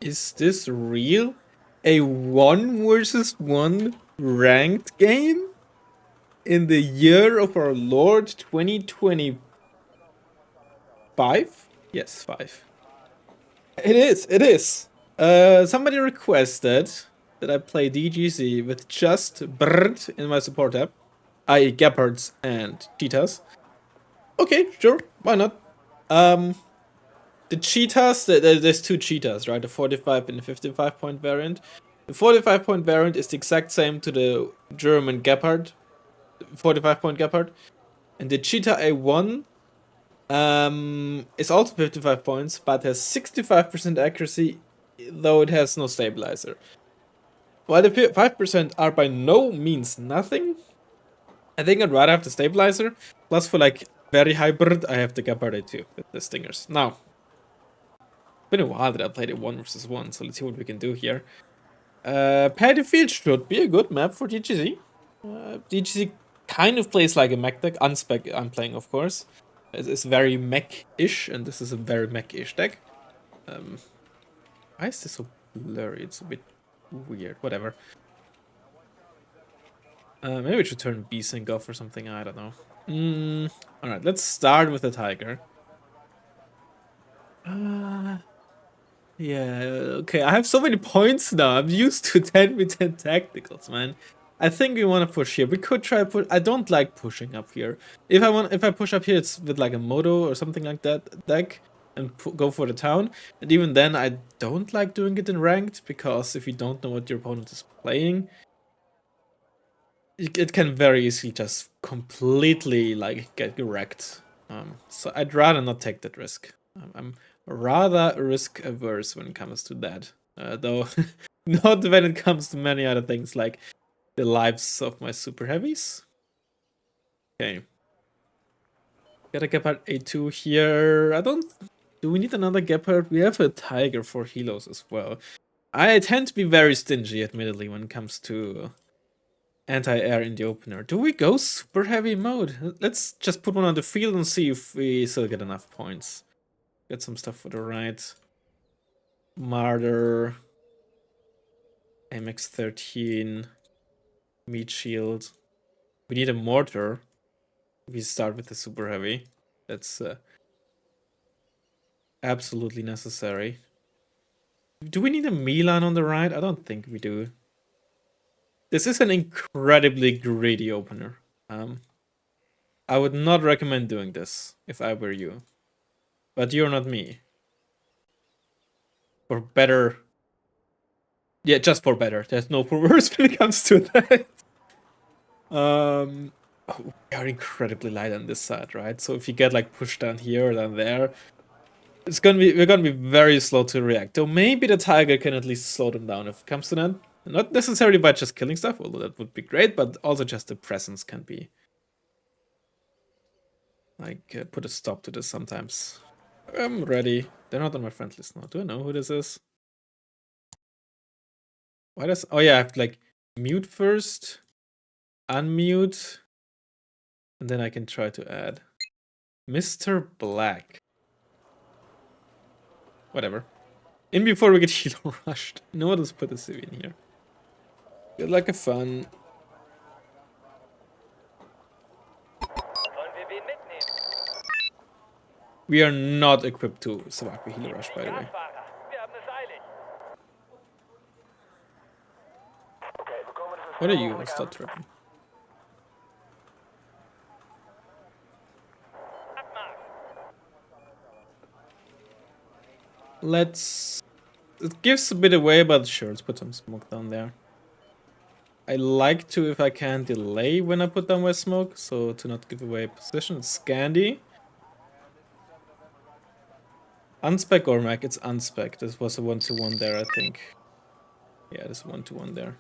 Is this real? A 1 versus 1 ranked game? In the year of our Lord 2025? Yes, 5. It is. Somebody requested that I play DGC with just Brrt in my support tab, i.e. Gepards and Cheetahs. Okay, sure, why not? The Cheetahs, there's two Cheetahs, right? The 45 and the 55 point variant. The 45 point variant is the exact same to the German Gepard, 45 point Gepard. And the Cheetah A1 is also 55 points, but has 65% accuracy, though it has no stabilizer. While the 5% are by no means nothing, I think I'd rather have the stabilizer. Plus, for like very hybrid, I have the Gepard A2 with the stingers. Now, been a while that I played a 1 versus 1, so let's see what we can do here. Paddy Field should be a good map for DGC. DGC kind of plays like a mech deck. Unspec I'm playing, of course. It's very mech-ish, and this is a very mech-ish deck. Why is this so blurry? It's a bit weird. Whatever. Maybe we should turn B-Sync off or something. I don't know. Alright, let's start with the Tiger. Yeah, okay. I have so many points now. I'm used to 10v10 tacticals, man. I think we want to push here. We could try push. I don't like pushing up here. If I push up here, it's with like a Moto or something like that deck and go for the town. And even then, I don't like doing it in ranked because if you don't know what your opponent is playing, it can very easily just completely like get wrecked. So I'd rather not take that risk. I'm rather risk averse when it comes to that. Though not when it comes to many other things like the lives of my super heavies. Okay. Got a Gepard A2 here. Do we need another Gepard? We have a Tiger for Helos as well. I tend to be very stingy, admittedly, when it comes to anti-air in the opener. Do we go super heavy mode? Let's just put one on the field and see if we still get enough points. Get some stuff for the right. Martyr. MX-13. Meat shield. We need a mortar. We start with the super heavy. That's absolutely necessary. Do we need a Milan on the right? I don't think we do. This is an incredibly greedy opener. I would not recommend doing this if I were you. But you're not me. For better. Yeah, just for better. There's no for worse when it comes to that. We are incredibly light on this side, right? So if you get like pushed down here or down there, we're gonna be very slow to react. So maybe the Tiger can at least slow them down if it comes to that. Not necessarily by just killing stuff, although that would be great, but also just the presence can be like put a stop to this sometimes. I'm ready. They're not on my friend list now. Do I know who this is? Why does... Oh yeah, I have to like mute first, unmute, and then I can try to add Mr. Black. Whatever. In before we get helo rushed. You know what? Let's put the civ in here. Good luck, have fun. We are not equipped to survive the helo rush, by the way. What are you? Start tripping. Let's... It gives a bit away, but sure, let's put some smoke down there. I like to, if I can, delay when I put down my smoke, so to not give away position. It's Scandi. Unspec or Mac? It's unspec. This was a 1-1 there, I think. Yeah, there's a 1-1 there.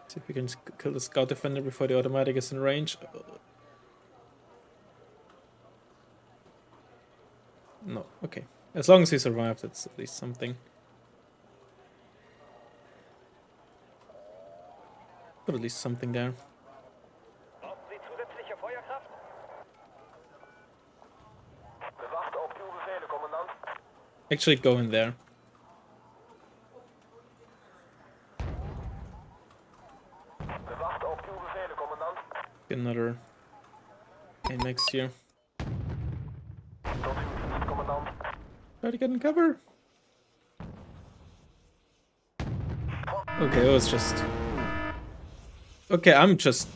See if we can kill the scout defender before the automatic is in range. No, okay. As long as he survived, that's at least something. Put at least something there. Actually, go in there. Get another AMX here. Try to get in cover. Okay, it was just... Okay, I'm just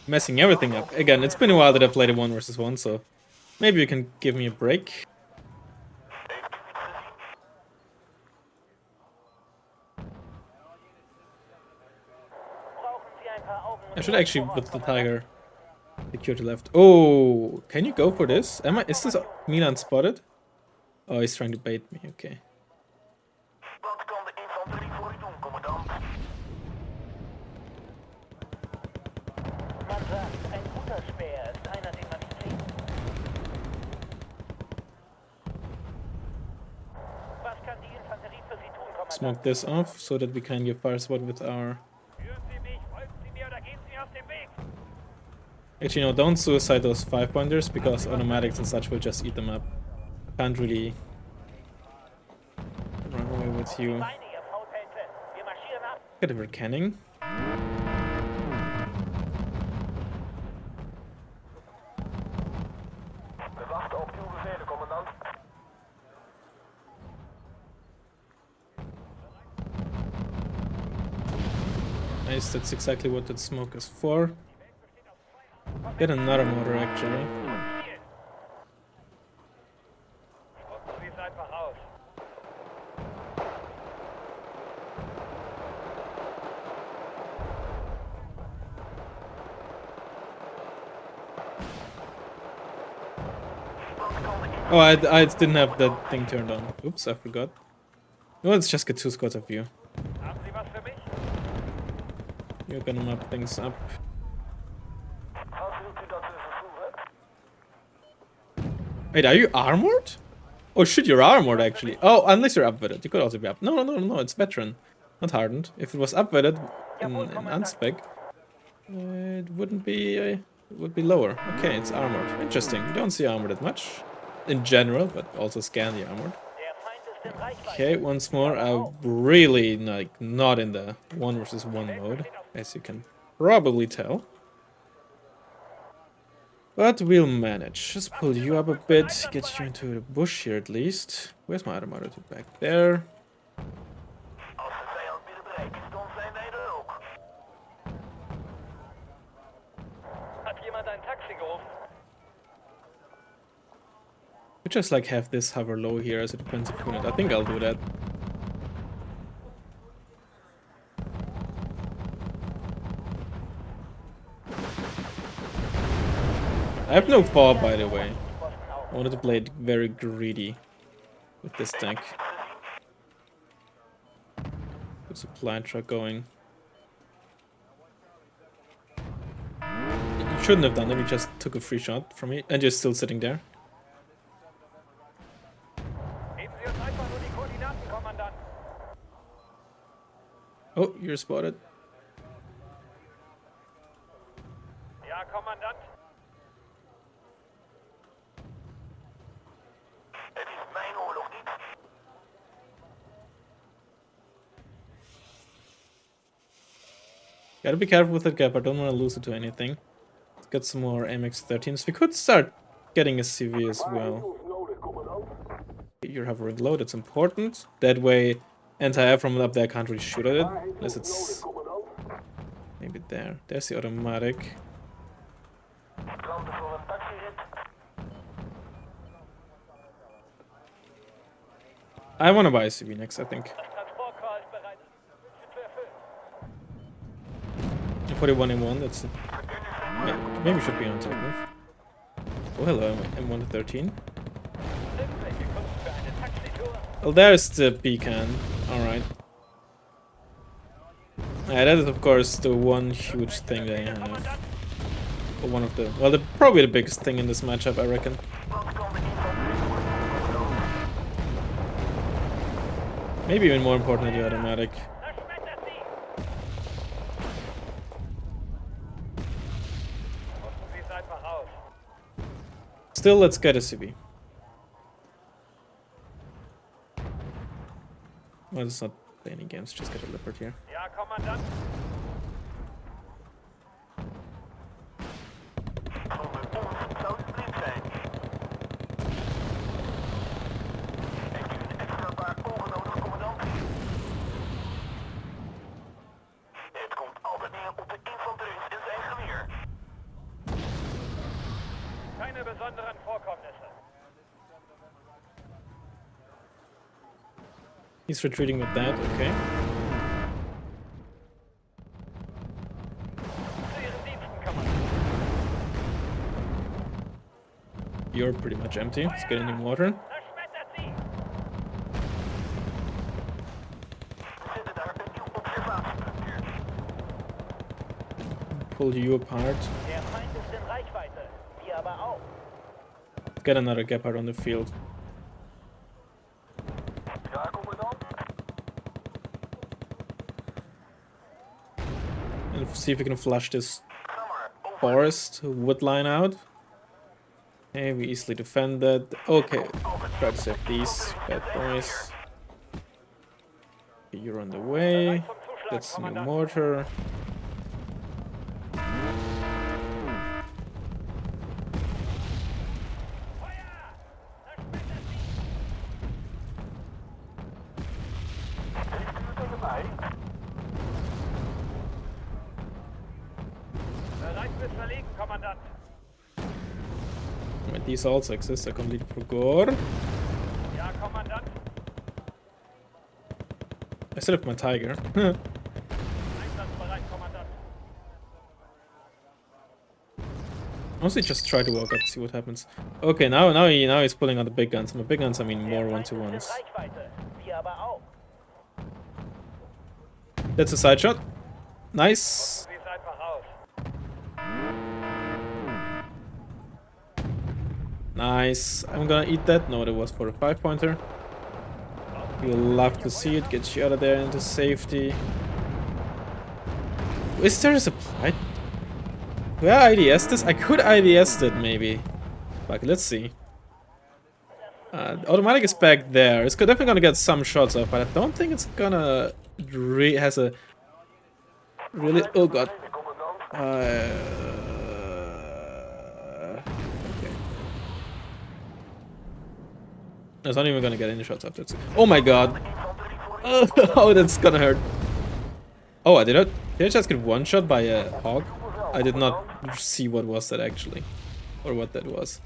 messing everything up. Again, it's been a while that I played a 1 versus 1, so maybe you can give me a break. I should actually put the tiger secure to left. Oh, can you go for this? Is this Milan spotted? Oh, he's trying to bait me. Okay. Smoke this off so that we can get fire spot with our... Actually, no, don't suicide those 5-pointers because automatics and such will just eat them up. Can't really run away with you. Get a canning. Nice, that's exactly what that smoke is for. Get another motor actually. Oh, I didn't have that thing turned on. Oops, I forgot. No, let's just get 2 squads of you. You're gonna map things up. Wait, are you armored? Oh shit, you're armored actually. Oh, unless you're upwitted. You could also be up. No, it's veteran. Not hardened. If it was upwitted in unspec, it wouldn't be... it would be lower. Okay, it's armored. Interesting. You don't see armored that much. In general, but also scan the armored. Okay, once more. I'm really not in the 1 versus 1 mode, as you can probably tell. But we'll manage. Just pull you up a bit, get you into the bush here at least. Where's my other motor? Back there. We just have this hover low here as a defensive unit. I think I'll do that. I have no fall, by the way. I wanted to play it very greedy with this tank. Good supply truck going. You shouldn't have done that, you just took a free shot from me and you're still sitting there. Oh, you're spotted. Gotta be careful with that gap, I don't want to lose it to anything. Let's get some more MX-13s. We could start getting a CV as well. You're hovering low, that's important. That way, anti-air from up there can't really shoot at it. Unless it's... maybe there. There's the automatic. I want to buy a CV next, I think. 41 M1, that's... maybe should be on top move. Oh, hello, M113. Well, there's the beacon. Alright. Yeah, that is, of course, the one huge thing they have. Or one of the... well, probably the biggest thing in this matchup, I reckon. Maybe even more important than the automatic. Still, let's get a CV. Well, let's not play any games, just get a leopard here. He's retreating with that, okay. You're pretty much empty. Let's get any water. Pull you apart. Get another gap out on the field. And see if we can flush this forest wood line out. Okay, we easily defend that. Okay, try to save these bad boys. Okay, you're on the way. That's a new mortar. Wait, these also exist, I completely forgot. I still have my tiger. Honestly, just try to walk up, see what happens. Okay, now he's pulling out the big guns. And the big guns, I mean more 1-to-1s. That's a side shot. Nice. Nice. I'm gonna eat that. No, that was for a 5-pointer. You'll love to see it. Get you out of there into safety. Is there a supply? Could I IDS this? I could IDS it maybe. But let's see. Automatic is back there. It's definitely gonna get some shots off, but I don't think it's gonna has a really. Oh god. Okay. It's not even gonna get any shots after. Oh my god. Oh, that's gonna hurt. Oh, did I just get one shot by a hog? I did not see what was that actually, or what that was.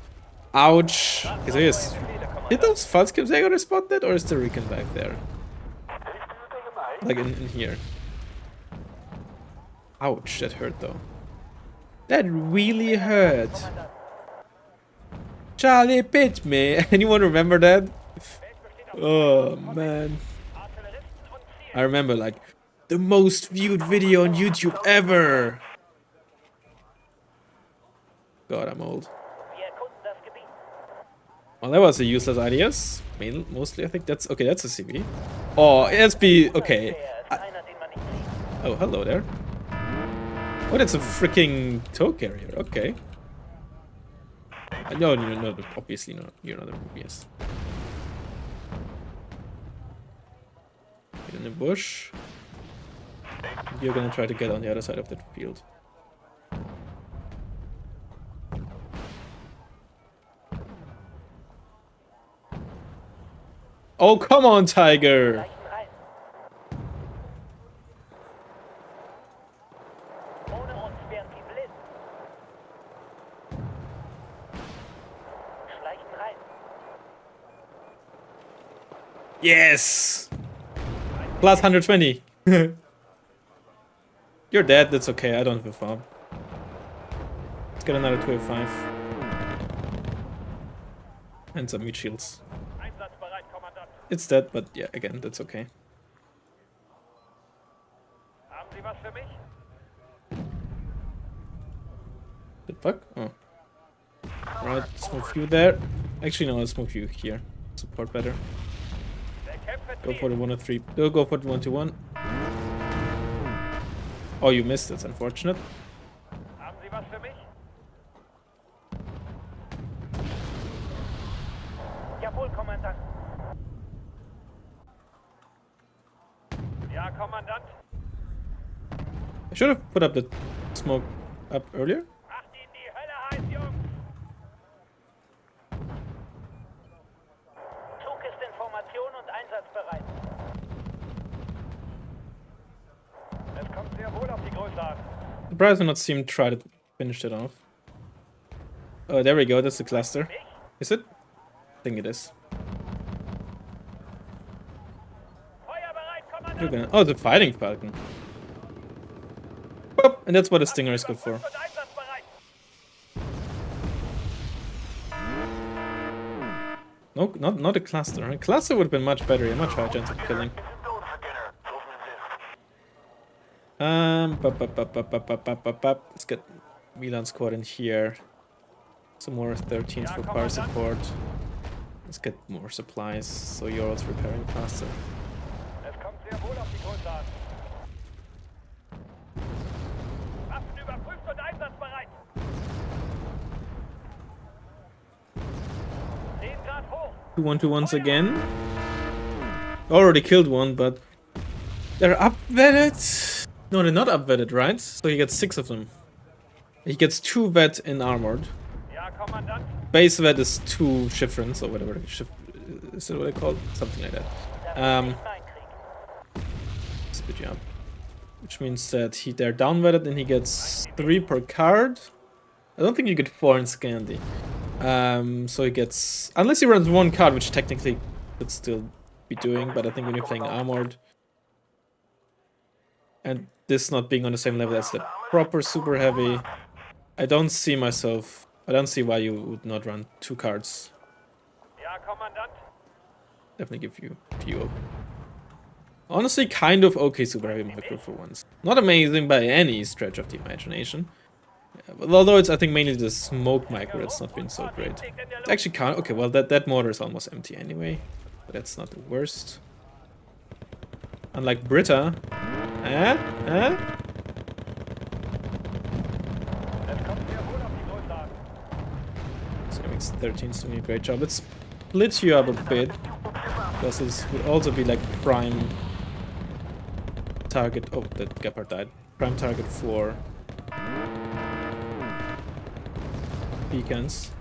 Ouch. Okay, so yes. Did those Falskimsäger respawn that, or is the Recon back there? Like in here. Ouch, that hurt though. That really hurt. Charlie bit me. Anyone remember that? Oh man. I remember like the most viewed video on YouTube ever. God, I'm old. Well, that was a useless IDS. Mostly, I think that's okay. That's a CV. Oh, SB. Okay. Oh, hello there. Oh, that's a freaking tow carrier. Okay. No, no, obviously not. You're not a yes. Get in the bush. You're gonna try to get on the other side of that field. Oh, come on, Tiger! Yes! Plus 120. You're dead, that's okay, I don't have a farm. Let's get another 205. And some meat shields. It's dead, but yeah, again, that's okay. The fuck? Oh. Right, let's move you there. Actually, no, let's move you here. Support better. Go for the 103. Go for the 1-to-1. Oh, you missed. That's unfortunate. I should have put up the smoke up earlier. Surprised do not seem to try to finish it off. Oh, there we go. That's the cluster. Is it? I think it is. You're gonna. Oh, the fighting falcon. Boop, and that's what a stinger is good for. No, not a cluster. A cluster would have been much better. A much higher chance of killing. Let's get Milan squad in here. Some more 13s for fire support. Let's get more supplies, so you're also repairing faster. Two 1-2-1s again. Already killed one, but they're up-vetted. No, they're not up-vetted, right? So he gets 6 of them. He gets 2 vet in armored. Base vet is 2 shifrons or whatever. Is that what they call it? Something like that. Speed you up. Which means that they're down vetted and he gets 3 per card. I don't think you get 4 in Scandi. So he gets, unless he runs 1 card, which technically could still be doing, but I think when you're playing armored and this not being on the same level as the proper super heavy, I don't see why you would not run 2 cards. Definitely give you a few. Honestly, kind of okay super heavy micro for once. Not amazing by any stretch of the imagination. Although it's, I think, mainly the smoke micro that's not been so great. It's actually kind of, okay, well, that mortar is almost empty anyway. But that's not the worst. Unlike Britta. So it makes 13 doing a great job. Let's split you up a bit. Because this would also be like prime target. Oh, that Gepard died. Prime target for beacons.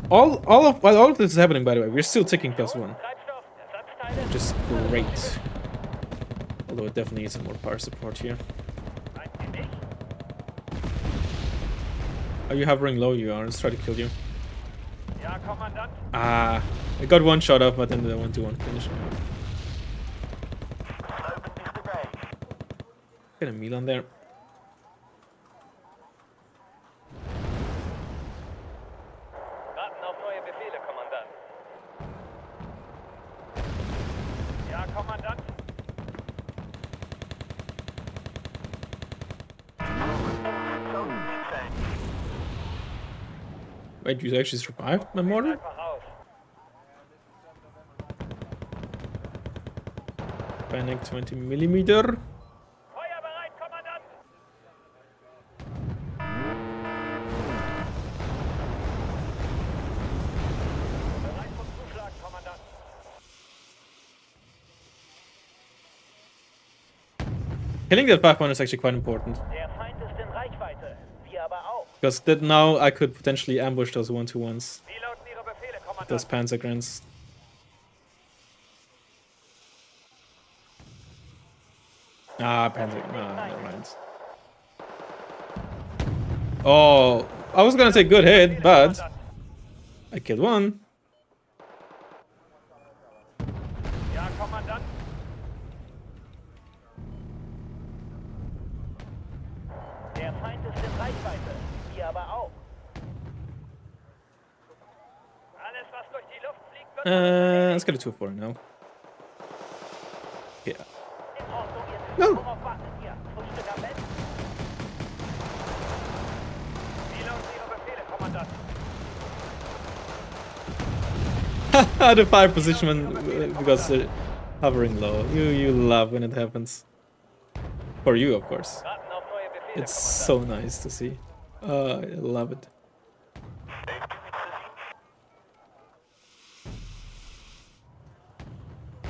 While all of this is happening, by the way, we're still ticking +1. Which is great. Although it definitely needs some more power support here. Are you hovering low? You are. Let's try to kill you. Ah, I got 1 shot off, but then the 1-2-1 finish. Get a Milan there. Wait, you actually survived my mortar? Panic 20mm. Killing that 5-1 is actually quite important. Because that now I could potentially ambush those 1-2-1s. Those Panzergrens. Ah, Panzer. No, never mind. Oh, I was gonna say good hit, but I killed 1. Let's get a 2-4 now. Yeah. No! The 5 position when, because hovering low. You love when it happens. For you, of course. It's so nice to see. I love it.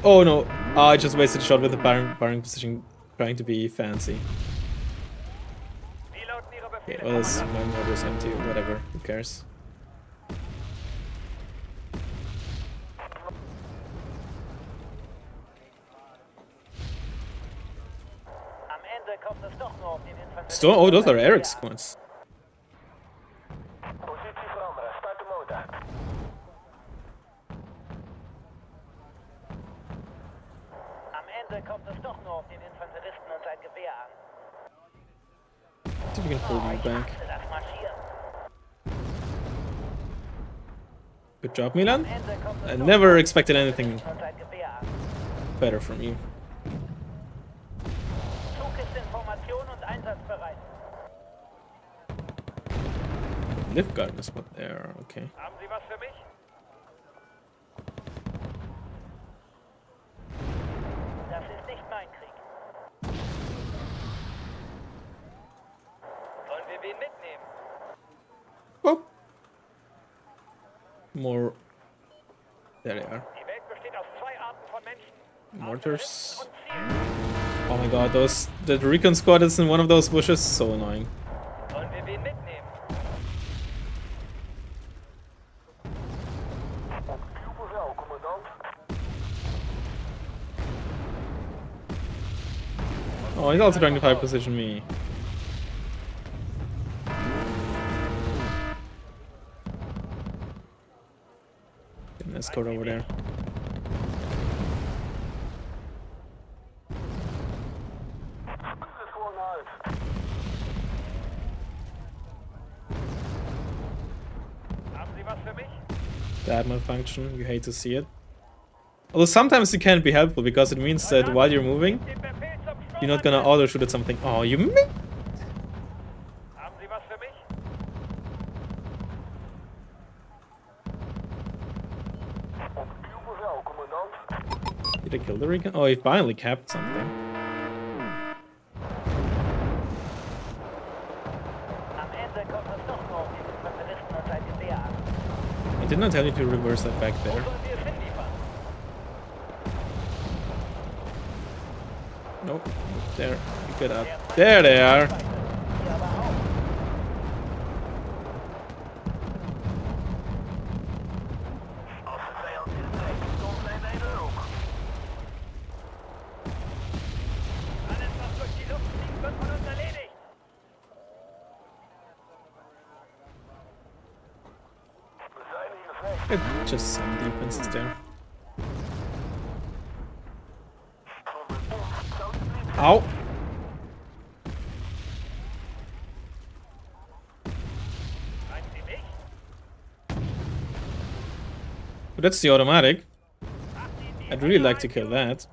Oh no, I just wasted a shot with the firing position trying to be fancy. Okay, well, my motor's empty or whatever, who cares. Oh, those are Eric's squads. Ende kommt es doch nur auf den Infanteristen und sein Gewehr an. See if we can pull you back. Das Marschieren. Good job, Milan. Am Ende kommt es I doch never nur auf expected den anything Infanteristen und sein Gewehr an. better from you. Zug ist in Formation und einsatzbereit. Lift guard is what there, okay. Haben Sie was für mich? Das ist nicht mein Krieg. Sollen wir wen mitnehmen? Oh. More. There they are. Die Welt besteht aus zwei Arten von Menschen. Mortars. Und Zielen. Oh my god, the recon squad is in one of those bushes. So annoying. Sollen wir wen mitnehmen? Oh, he's also trying to high position me. Get an escort over there. Haben Sie was für mich? That malfunction, you hate to see it. Although sometimes it can be helpful because it means that while you're moving, Den Befehl zum Sturm you're not gonna auto shoot at something. Oh, you missed! Haben Sie was für mich? Did I kill the recon? Oh, he finally capped something. Am Ende kommt es doch nur auf den Infanteristen und sein Gewehr an. I did not tell you to reverse that back there. Sollen wir es hinliefern? Nope. There. You get up. There they are. Hier aber auch. Als de vijand in de trek komt, zijn wij er ook. Alles, was durch die Luft fliegt, wird von uns erledigt. We zijn hier veilig. Just some defenses there. Ow. Meinen Sie mich? But that's the automatic. I'd really like to kill that.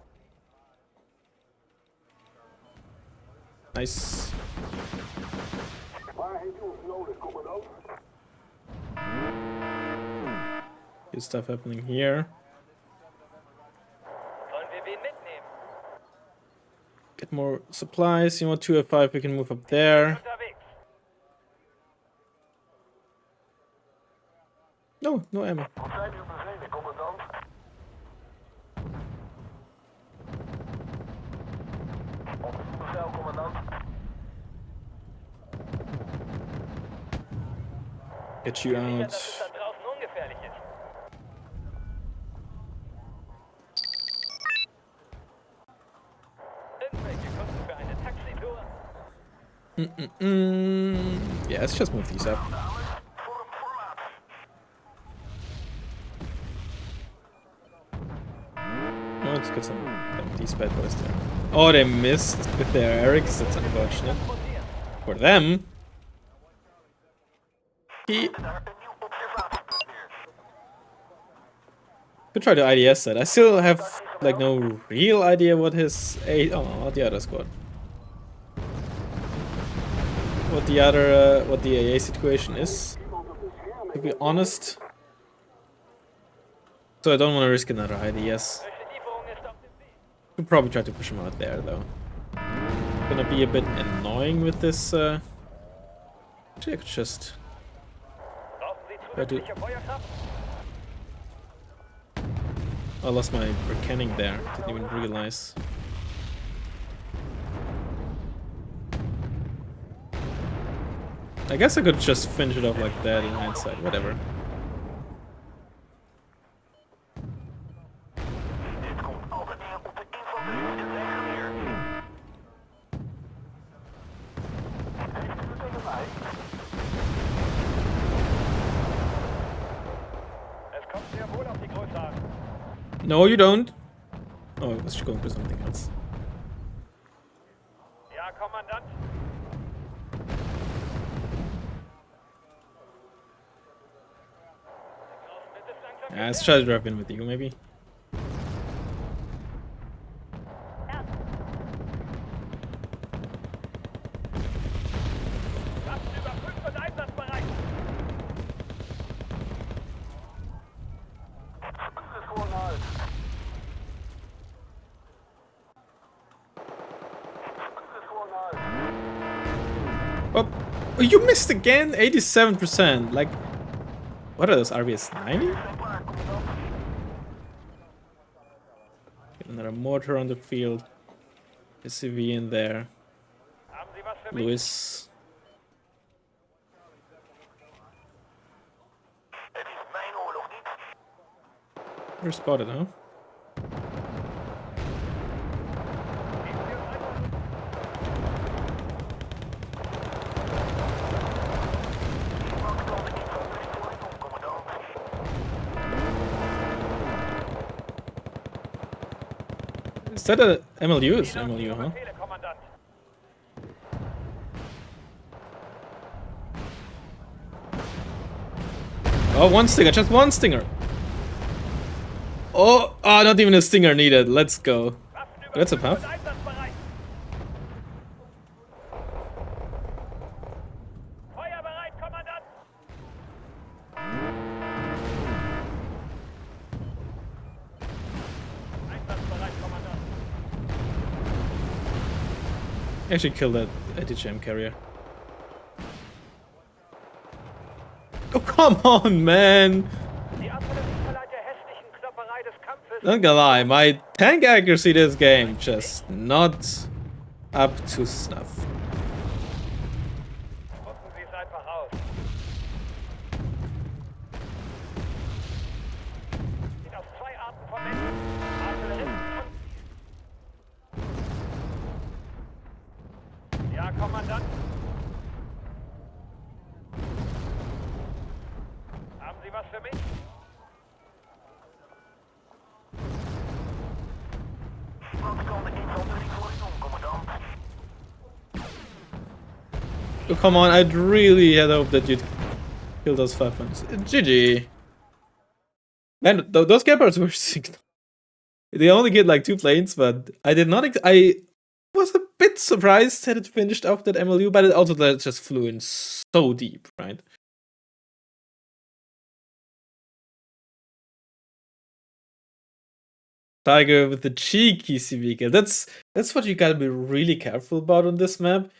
Nice. Good stuff happening here. Sollen wir wen mitnehmen? Get more supplies. You want 2F5, we can move up there. Unterwegs. No, no ammo. Wat zijn uw bevelen, commandant? Op uw bevel, commandant. Get you Sicher, out. dass es da draußen ungefährlich ist. Irgendwelche Kosten für eine Taxitour? Yeah, let's just move these up. Oh, let's get some these bad boys there. Oh, they missed with their Erics. That's unfortunate. For them. He could try to IDS that. I still have like no real idea what his oh, the other squad. What the AA situation is, to be honest. So I don't want to risk another IDS. Could probably try to push him out there though. Gonna be a bit annoying with this. Actually, I could just try to. I lost my canning there. Didn't even realize. I guess I could just finish it off like that in hindsight. Whatever. No, you don't. Oh, I was going for something else. Ja, Kommandant. Yeah, let's try to drop in with you, maybe. Waffen überprüft und einsatzbereit. Das ist wohl mal. Oh, you missed again? 87%. Like, what are those? RBS 90? Get another mortar on the field. SCV in there. Haben Sie was für mich? Lewis. Es ist mein Oorlog niet. You're spotted, huh? Is that a MLU? It's an MLU, huh? Befehle, Kommandant. Oh, one stinger, just one stinger. Oh, not even a stinger needed. Let's go. Waffen That's a überprüft puff. und einsatzbereit. Feuerbereit, Kommandant. Einsatzbereit, Kommandant. Actually killed that ATGM carrier. Oh, come on, man. Die Artillerie verleiht der hässlichen Klopperei des Kampfes. Not gonna lie, my tank accuracy this game just not up to snuff. Nutzen Sie es einfach aus. Geht auf zwei Arten von Menschen. Artilleristen und... Ja, Kommandant. Haben Sie was für mich? Wat kan de infanterie voor u doen, commandant? Oh, come on, I'd really had hoped that you'd kill those 5 points. GG. Man, those Gephards were sick. They only get like 2 planes, but I did not. I was a bit surprised that it finished off that MLU, but it also just flew in so deep, right? Tiger with the cheeky CV kill. That's what you gotta be really careful about on this map.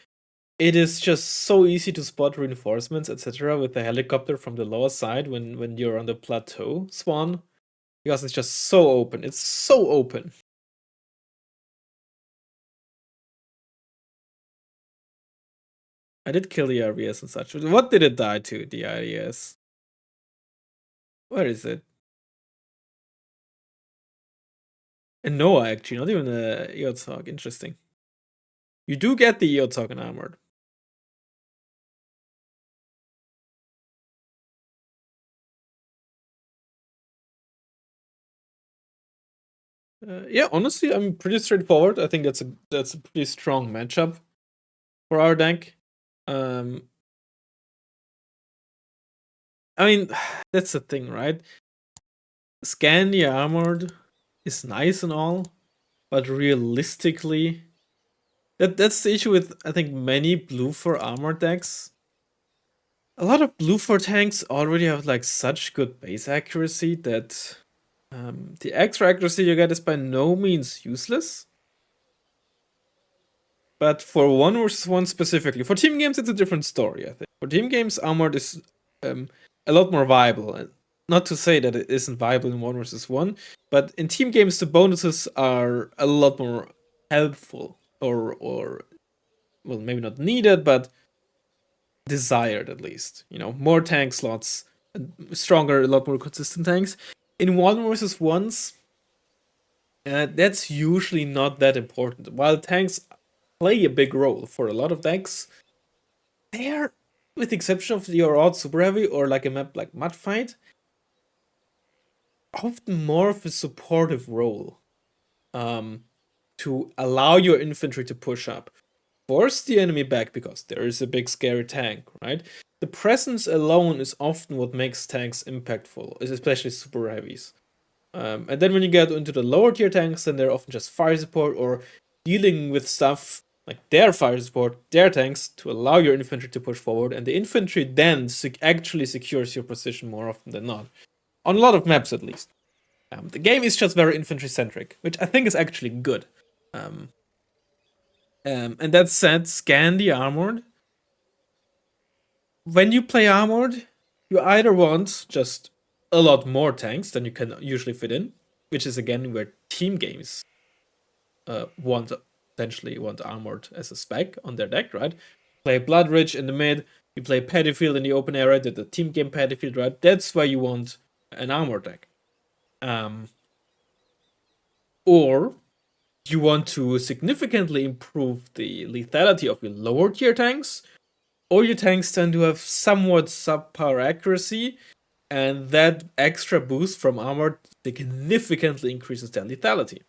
It is just so easy to spot reinforcements, etc., with the helicopter from the lower side when you're on the plateau spawn, because it's just so open. It's so open. I did kill the RBS and such. What did it die to, the RBS? Where is it? A Noah, actually, not even a Eothog. Interesting. You do get the Eothog in armored. Yeah, honestly, I'm pretty straightforward. I think that's a pretty strong matchup for our deck. I mean, that's the thing, right? Scania armored is nice and all, but realistically, that's the issue with, I think, many blue for armor decks. A lot of blue for tanks already have like such good base accuracy that the extra accuracy you get is by no means useless. But for 1v1 specifically, for team games, it's a different story, I think. For team games, armored is a lot more viable. And not to say that it isn't viable in 1v1, but in team games, the bonuses are a lot more helpful. Or well, maybe not needed, but desired at least. You know, more tank slots, stronger, a lot more consistent tanks. In 1v1s, that's usually not that important. While tanks play a big role for a lot of decks, they are, with the exception of your odd super heavy or like a map like Mudfight, often more of a supportive role. to allow your infantry to push up. Force the enemy back because there is a big scary tank, right? The presence alone is often what makes tanks impactful, especially super heavies. And then when you get into the lower tier tanks, then they're often just fire support or dealing with stuff like their fire support, their tanks, to allow your infantry to push forward. And the infantry then actually secures your position more often than not. On a lot of maps, at least. The game is just very infantry centric, which I think is actually good. And that said, scan the armored. When you play armored, you either want just a lot more tanks than you can usually fit in, which is again where team games want potentially want armored as a spec on their deck, right? Play Bloodridge in the mid, you play Pettyfield in the open area, the team game Pettyfield, right? That's why you want an armor deck. Or you want to significantly improve the lethality of your lower tier tanks, or your tanks tend to have somewhat subpar accuracy, and that extra boost from armor significantly increases their lethality.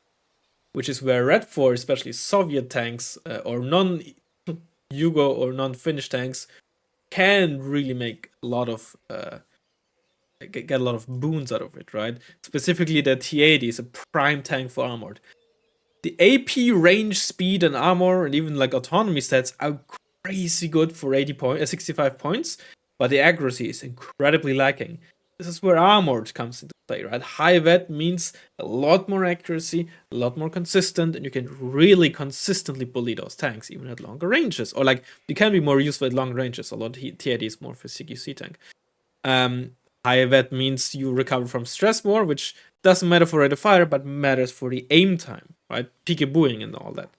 Which is where Red 4, especially Soviet tanks or non-Yugo or non-Finnish tanks, can really make a lot of get a lot of boons out of it, right? Specifically, the T80 is a prime tank for armored. The AP range, speed, and armor, and even like autonomy stats are crazy good for 65 points, but the accuracy is incredibly lacking. This is where armored comes into play, right? High vet means a lot more accuracy, a lot more consistent, and you can really consistently bully those tanks, even at longer ranges. Or like, you can be more useful at long ranges, although T80 is more for CQC tank. High vet means you recover from stress more, which doesn't matter for rate of fire, but matters for the aim time, right? Peekabooing and all that.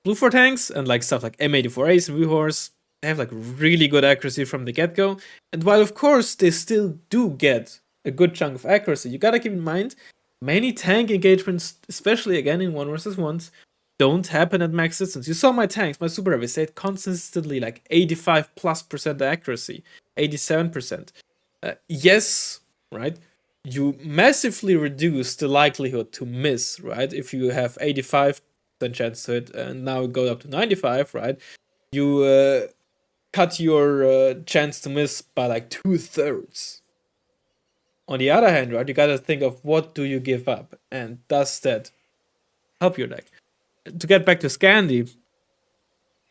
Blue 4 tanks and like stuff like M84As and Wuhors, they have like really good accuracy from the get-go. And while of course they still do get a good chunk of accuracy, you gotta keep in mind many tank engagements, especially again in 1v1s, don't happen at max distance. You saw my tanks, my super heavies, they had consistently like 85+% accuracy, 87%. Yes, right? You massively reduce the likelihood to miss, right? If you have 85% chance to hit and now go up to 95, right? You cut your chance to miss by like 2/3. On the other hand, right, you gotta think of what do you give up, and does that help your deck? To get back to Scandi,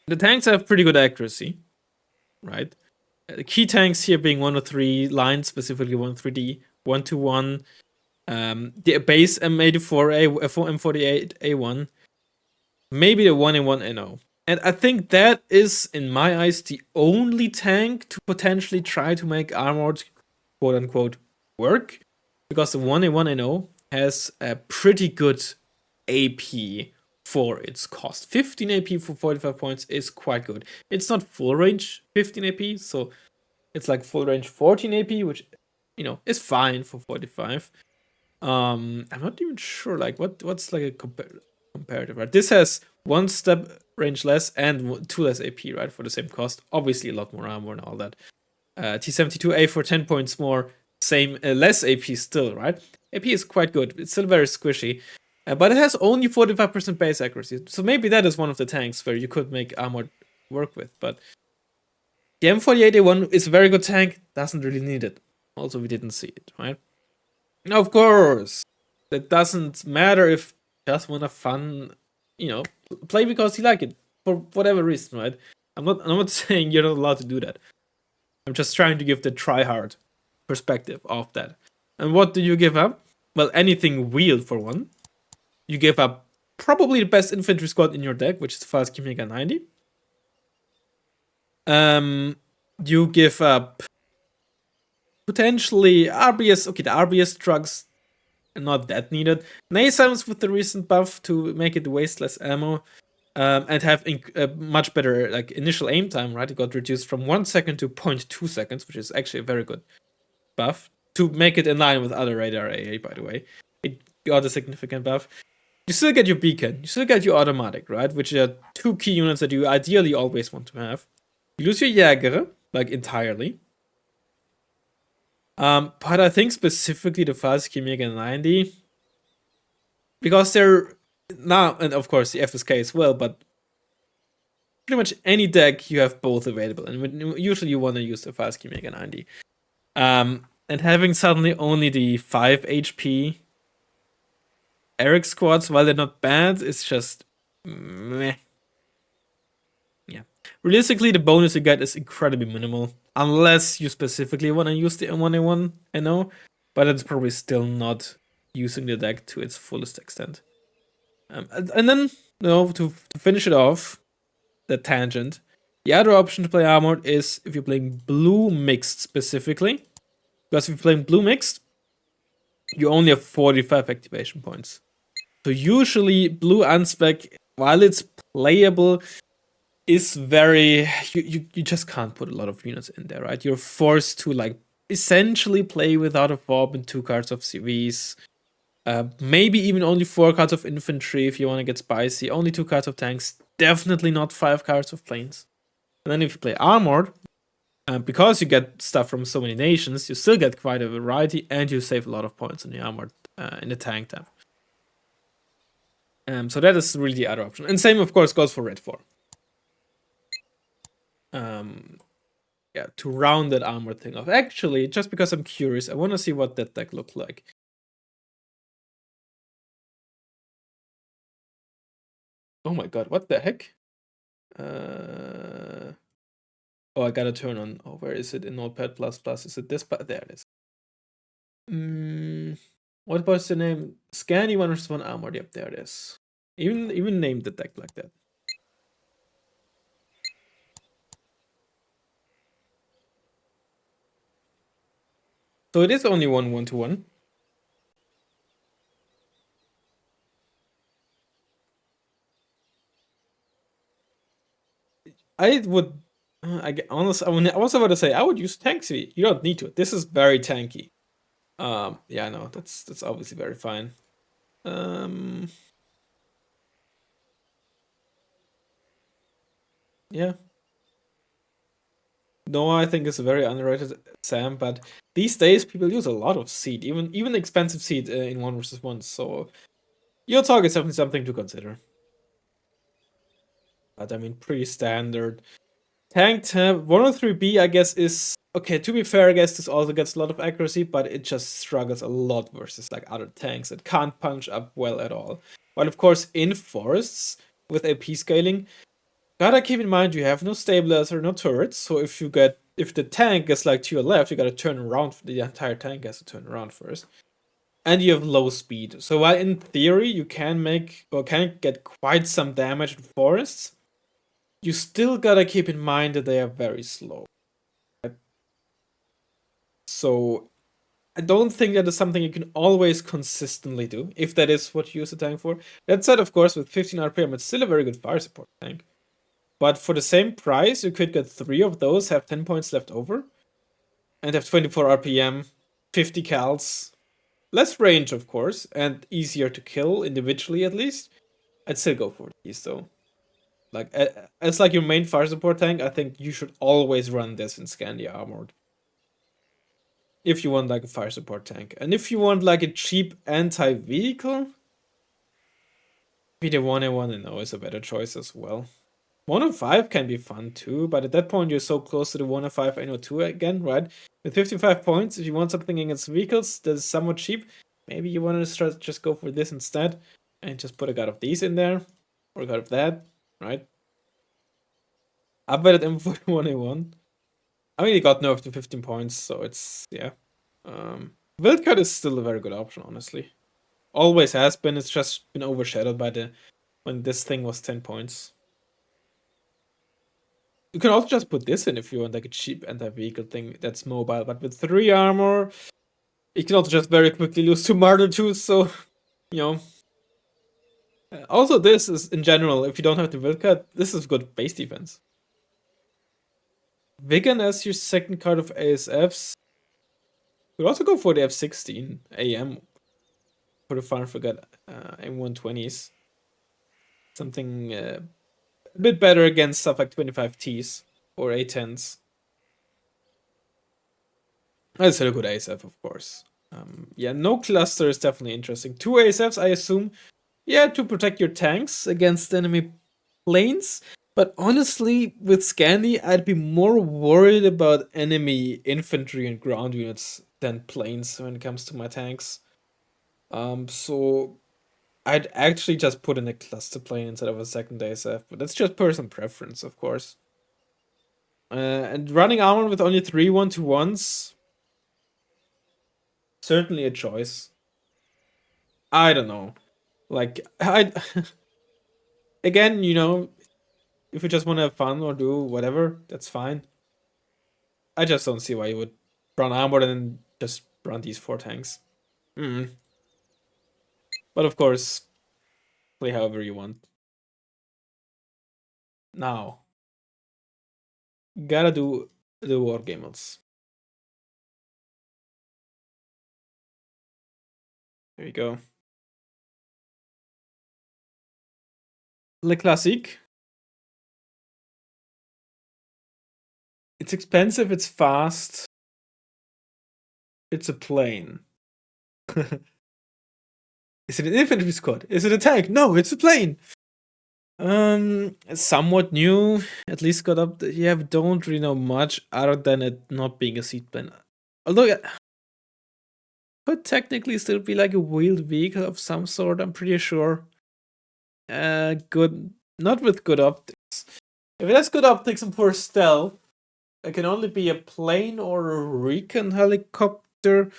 the tanks have pretty good accuracy, right? The key tanks here being 103 lines, specifically 1-3D, 1-1, the base M84A, M48A1, maybe the 1-in-1 NO. And I think that is, in my eyes, the only tank to potentially try to make armored, quote unquote, work. Because the 1-in-1 NO has a pretty good AP for its cost. 15 AP for 45 points is quite good. It's not full range 15 AP, so it's like full range 14 AP, which, you know, is fine for 45. I'm not even sure, like, what's like a comparative, right? This has 1 step range less and 2 less AP, right, for the same cost. Obviously, a lot more armor and all that. T72A for 10 points more, same, less AP still, right? AP is quite good. It's still very squishy. But it has only 45% base accuracy. So maybe that is one of the tanks where you could make armor work with. But the M48A1 is a very good tank. Doesn't really need it. Also, we didn't see it, right? Now, of course, that doesn't matter if you just want a fun, you know, play because you like it. For whatever reason, right? I'm not saying you're not allowed to do that. I'm just trying to give the try-hard perspective of that. And what do you give up? Well, anything wheeled for one. You give up probably the best infantry squad in your deck, which is the Fast Mega 90. You give up potentially RBS. Okay, the RBS trucks are not that needed. NASAMs with the recent buff to make it waste less ammo. And have a much better like initial aim time, right? It got reduced from 1 second to 0.2 seconds, which is actually a very good buff to make it in line with other radar AA. By the way, it got a significant buff. You still get your beacon, you still get your automatic, right? Which are 2 key units that you ideally always want to have. You lose your Jäger, like entirely. But I think specifically the Fast Mega 90, because they're now, and of course the FSK as well, but pretty much any deck you have both available, and usually you want to use the fast key Mega 90. And having suddenly only the 5 HP Eric squads, while they're not bad, it's just meh. Yeah. Realistically, the bonus you get is incredibly minimal, unless you specifically want to use the M1A1, I know, but it's probably still not using the deck to its fullest extent. And then, to finish it off, the tangent, the other option to play Armored is if you're playing Blue Mixed specifically, because if you're playing Blue Mixed, you only have 45 activation points. So usually Blue Unspec, while it's playable, is very you just can't put a lot of units in there, right? You're forced to like essentially play without a fob and 2 cards of CVs. Maybe even only 4 cards of infantry if you want to get spicy. Only 2 cards of tanks. Definitely not 5 cards of planes. And then if you play armored, because you get stuff from so many nations, you still get quite a variety, and you save a lot of points in the armored in the tank tab. So that is really the other option. And same, of course, goes for red 4. Yeah, to round that armor thing off. Actually, just because I'm curious, I want to see what that deck looked like. Oh my god, what the heck? Oh, I gotta turn on. Oh, where is it in Notepad++? Is it this? There it is. What was the name? Scanny 1 armor. Yep, there it is. Even named the deck like that. So it is only 1-1-1. I would. Honestly, I was about to say I would use tank CV. You don't need to. This is very tanky. Yeah, no, that's obviously very fine. Yeah. No, I think it's a very underrated Sam, but these days people use a lot of seed, even expensive seed in 1 versus 1. So your talk is definitely something to consider. But I mean, pretty standard. Tank tab 103B, I guess, is okay. To be fair, I guess this also gets a lot of accuracy, but it just struggles a lot versus like other tanks. It can't punch up well at all. But of course, in forests with AP scaling, gotta keep in mind you have no stabilizer, no turrets. So if the tank is like to your left, you gotta turn around. The entire tank has to turn around first, and you have low speed. So while in theory you can get quite some damage in forests, you still gotta keep in mind that they are very slow. So I don't think that is something you can always consistently do, if that is what you use the tank for. That said, of course, with 15 RPM, it's still a very good fire support tank. But for the same price, you could get 3 of those, have 10 points left over, and have 24 RPM, 50 cals, less range, of course, and easier to kill individually at least. I'd still go for these though. Like, as like your main fire support tank, I think you should always run this in Scandia Armored. If you want like a fire support tank. And if you want like a cheap anti-vehicle, maybe the 1A1 is a better choice as well. 105 can be fun too, but at that point you're so close to the 105 NO2 again, right? With 55 points, if you want something against vehicles that is somewhat cheap, maybe you want to just go for this instead and just put a god of these in there, or a god of that, right? Upgraded M41A1. I mean, it got nerfed to 15 points, so it's, yeah. Wildcard is still a very good option, honestly. Always has been, it's just been overshadowed by when this thing was 10 points. You can also just put this in if you want like a cheap anti-vehicle thing that's mobile, but with 3 armor, you can also just very quickly lose to Martyr too, so, you know. Also, this is, in general, if you don't have the Wildcard, this is good base defense. Vigan as your second card of ASFs. You could also go for the F16 AM for the fun forget M120s. Something a bit better against stuff like 25Ts or A10s. That's still a good ASF, of course. Yeah, no cluster is definitely interesting. 2 ASFs, I assume, Yeah, to protect your tanks against enemy planes. But honestly, with Scandi, I'd be more worried about enemy infantry and ground units than planes when it comes to my tanks. So I'd actually just put in a cluster plane instead of a second ASF, but that's just personal preference, of course. And running armor with only 3 1-to-1s, certainly a choice. I don't know. Like, I again, if you just want to have fun or do whatever, that's fine. I just don't see why you would run armor and then just run these 4 tanks. Mm. But of course, play however you want. Now, gotta do the war gamers. There you go. Le Classique. It's expensive, it's fast, it's a plane. Is it an infantry squad? Is it a tank? No, it's a plane. Somewhat new. At least got up. Yeah, we don't really know much other than it not being a seat plane. Although it could technically still be like a wheeled vehicle of some sort. I'm pretty sure. Good, not with good optics. If it has good optics and poor stealth, it can only be a plane or a recon helicopter.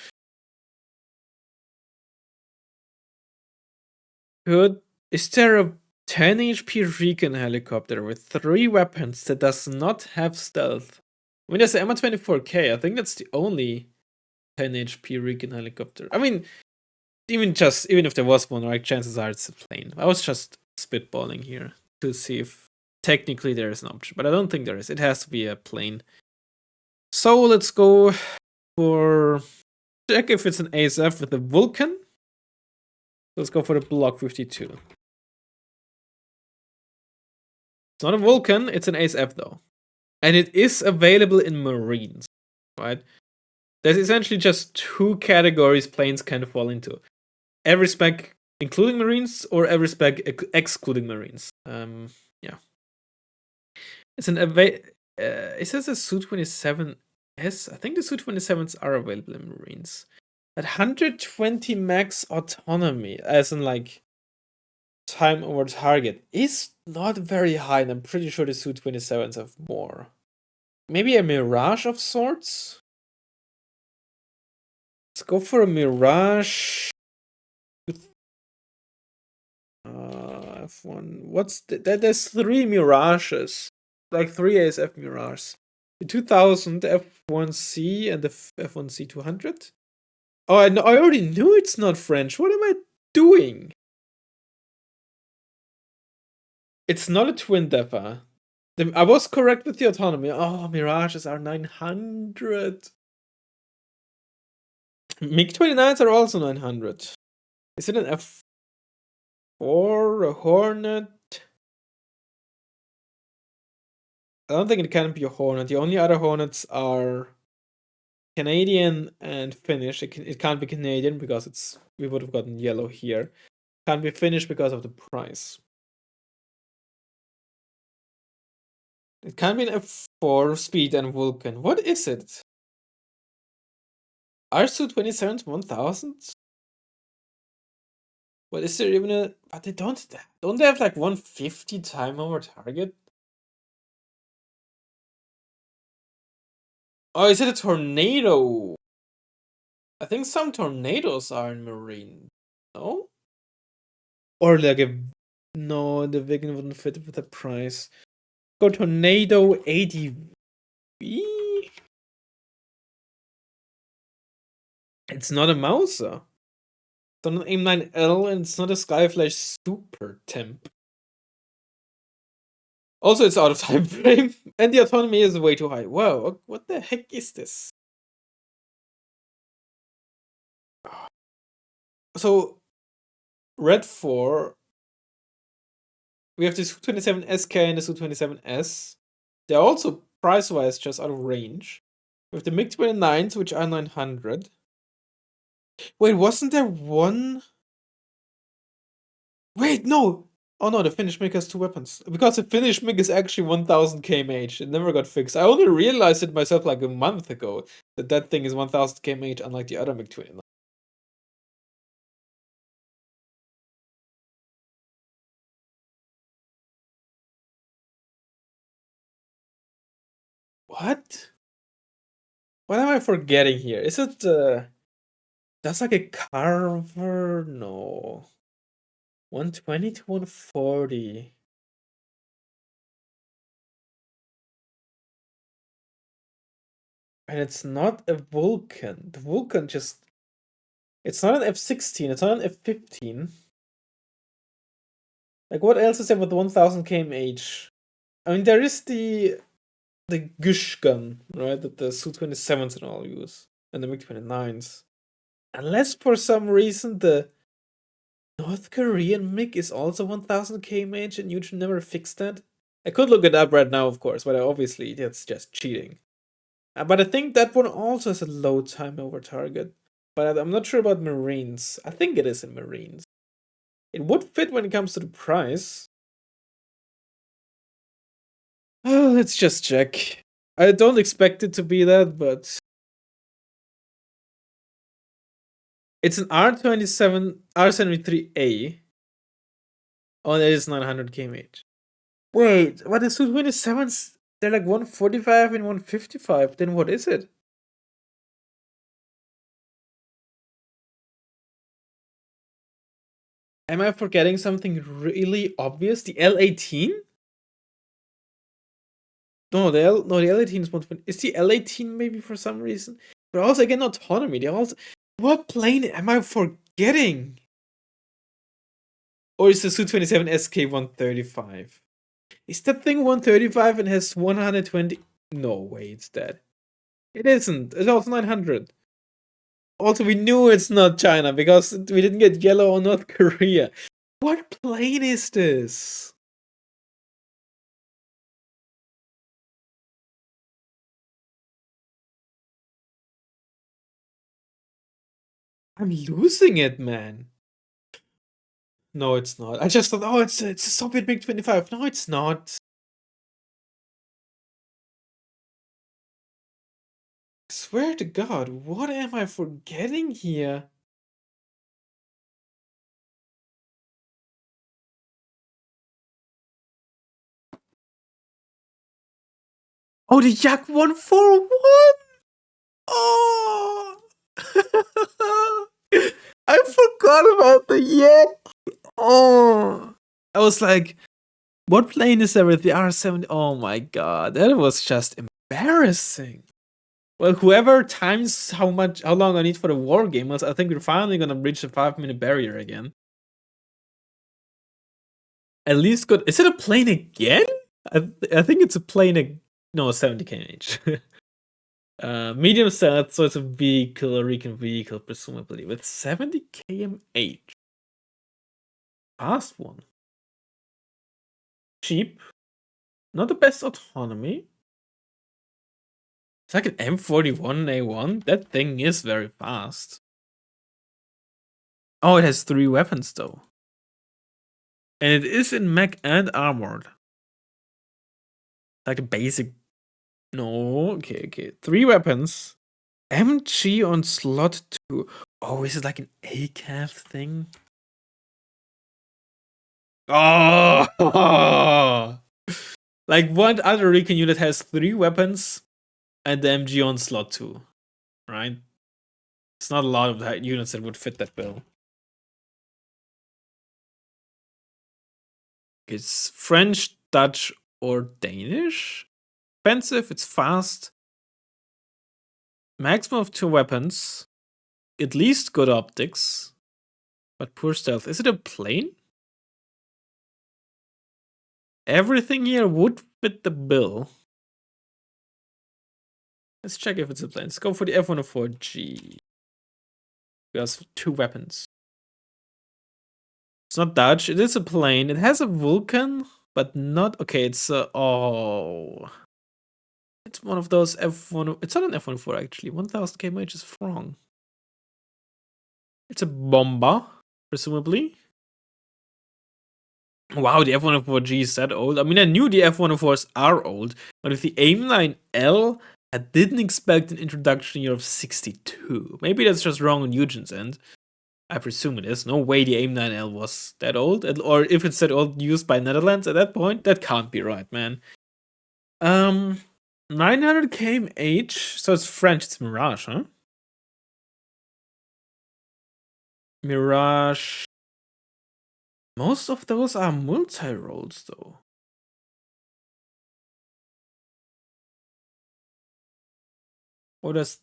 Good. Is there a 10 HP recon helicopter with 3 weapons that does not have stealth? I mean, there's the MR24K. I think that's the only 10 HP recon helicopter. I mean, even if there was one, right, chances are it's a plane. I was just spitballing here to see if technically there is an option, but I don't think there is. It has to be a plane. So let's go for check if it's an ASF with a Vulcan. Let's go for the Block 52. It's not a Vulcan, it's an ASF though. And it is available in Marines, right? There's essentially just 2 categories planes can fall into. Every spec including Marines or every spec excluding Marines. Yeah. It's an it says a Su-27S. I think the Su-27s are available in Marines. At 120 max autonomy, as in like time over target, is not very high, and I'm pretty sure the Su-27s have more. Maybe a Mirage of sorts? Let's go for a Mirage. F1. What's there's 3 Mirages. Like 3 ASF Mirages. The 2000 F1C and the F1C 200. Oh, I already knew it's not French. What am I doing? It's not a twin Depper. I was correct with the autonomy. Oh, Mirages are 900. MiG-29s are also 900. Is it an F4, a Hornet? I don't think it can be a Hornet. The only other Hornets are Canadian and Finnish. It can't be Canadian because we would have gotten yellow here. Can't be Finnish because of the price. It can be an F4 speed and Vulcan. What is it? Are Su-27s 1000? What is there even a? But they don't they have like 150 time over target? Oh, is it a tornado? I think some tornadoes are in Marine. No? Or like a no, the vegan wouldn't fit with the price. Go Tornado ADV. It's not a Mauser. It's not an AIM-9L and it's not a Skyflash Super Temp. Also, it's out of time frame, and the autonomy is way too high. Wow, what the heck is this? So, Red 4, we have the Su-27SK and the Su-27S. They're also price-wise just out of range. We have the MiG-29s, which are 900. Wait, wasn't there one? Wait, no! Oh no, the Finnish MiG has 2 weapons. Because the Finnish MiG is actually 1000 kmh. It never got fixed. I only realized it myself like a month ago that that thing is 1000 kmh, unlike the other MiG-29. What? What am I forgetting here? Is it that's like a Carver? No. 120 to 140. And it's not a Vulcan. The Vulcan just... It's not an F-16, it's not an F-15. Like, what else is there with 1000 kmh? I mean, there is the Gush gun, right? That the Su-27s and all use. And the MiG-29s. Unless for some reason the North Korean MiG is also 1000 kmh and you should never fix that. I could look it up right now, of course, but obviously that's just cheating. But I think that one also has a low time over target. But I'm not sure about Marines. I think it is in Marines. It would fit when it comes to the price. Oh, let's just check. I don't expect it to be that, but it's an R27, R73A. Oh, it is 900 kmh. Wait, what is Su-27s? They're like 145 and 155. Then what is it? Am I forgetting something really obvious? The L18? No, the L18 is 120. Is the L18 maybe for some reason? But also again autonomy. They also... What plane am I forgetting? Or is the Su-27 SK-135? Is that thing 135 and has 120? No way, it's that. It isn't. It's also 900. Also, we knew it's not China because we didn't get yellow or North Korea. What plane is this? I'm losing it, man. No, it's not. I just thought, oh, it's a Soviet MiG-25. No, it's not. I swear to God, what am I forgetting here? Oh, the Yak 141! Oh! I forgot about the Yak! Oh! I was like, what plane is there with the R-70? Oh my God, that was just embarrassing. Well, whoever times how long I need for the war gamers, I think we're finally gonna breach the 5-minute barrier again. At least good. Is it a plane again? I think it's a plane. No, 70 kmh. Medium stealth, so it's a vehicle, a recon vehicle, presumably, with 70 kmh. Fast one. Cheap. Not the best autonomy. It's like an M41A1. That thing is very fast. Oh, it has 3 weapons though. And it is in mech and armored. Like a basic. No, okay. 3 weapons. MG on slot 2. Oh, is it like an ACAF thing? Oh! Like, what other recon unit has 3 weapons and the MG on slot 2? Right? It's not a lot of that units that would fit that bill. It's French, Dutch, or Danish? Expensive, it's fast. Maximum of 2 weapons. At least good optics. But poor stealth. Is it a plane? Everything here would fit the bill. Let's check if it's a plane. Let's go for the F-104G. It has 2 weapons. It's not Dutch. It is a plane. It has a Vulcan, but not... Okay, it's... oh... It's one of those F-1... It's not an F-104, actually. 1000 kmh is wrong. It's a Bomber, presumably. Wow, the F-104G is that old. I mean, I knew the F-104s are old, but with the AIM-9L, I didn't expect an introduction year of 62. Maybe that's just wrong on Eugen's end. I presume it is. No way the AIM-9L was that old. Or if it's that old used by Netherlands at that point, that can't be right, man. 900 kmh, so it's French, it's Mirage, huh? Mirage. Most of those are multi-rolls, though. Or does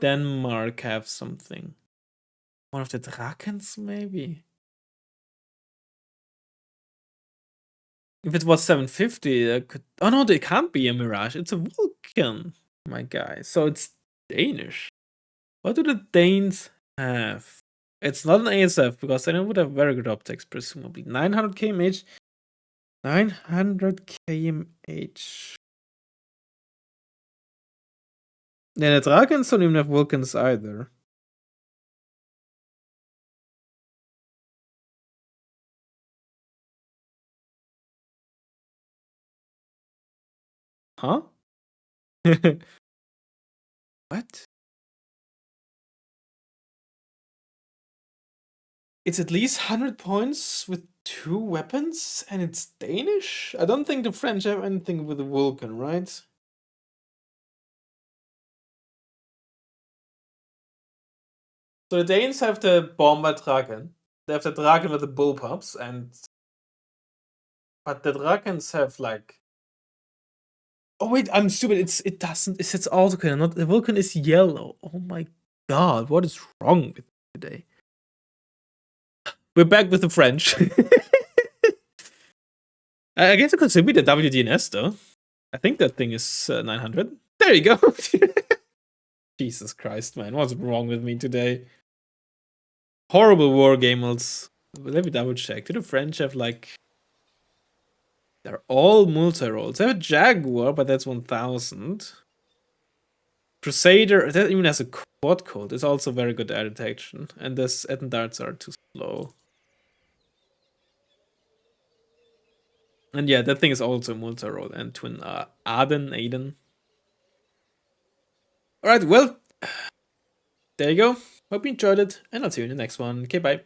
Denmark have something? One of the Drakens, maybe? If it was 750, that could. Oh no, they can't be a Mirage. It's a Vulcan, my guy. So it's Danish. What do the Danes have? It's not an ASF because then it would have very good optics, presumably. 900 kmh. 900 kmh. Yeah, the Drakens don't even have Vulcans either. Huh? What? It's at least 100 points with 2 weapons, and it's Danish? I don't think the French have anything with the Vulcan, right? So the Danes have the Bomber Draken. They have the Draken with the bullpups, but the Drakens have like. Oh wait, I'm stupid. It doesn't. It's autocannon. Not the Vulcan is yellow. Oh my god, what is wrong with today? We're back with the French. I guess it could still be the WDNS though. I think that thing is 900. There you go. Jesus Christ, man, what's wrong with me today? Horrible war gamers. Let me double check. Do the French have like? They're all multi-rolls. They have a Jaguar, but that's 1000. Crusader, that even has a quad code. It's also very good air detection. And the Ettendarts are too slow. And yeah, that thing is also multi-roll and twin Aden. Alright, well, there you go. Hope you enjoyed it, and I'll see you in the next one. Okay, bye.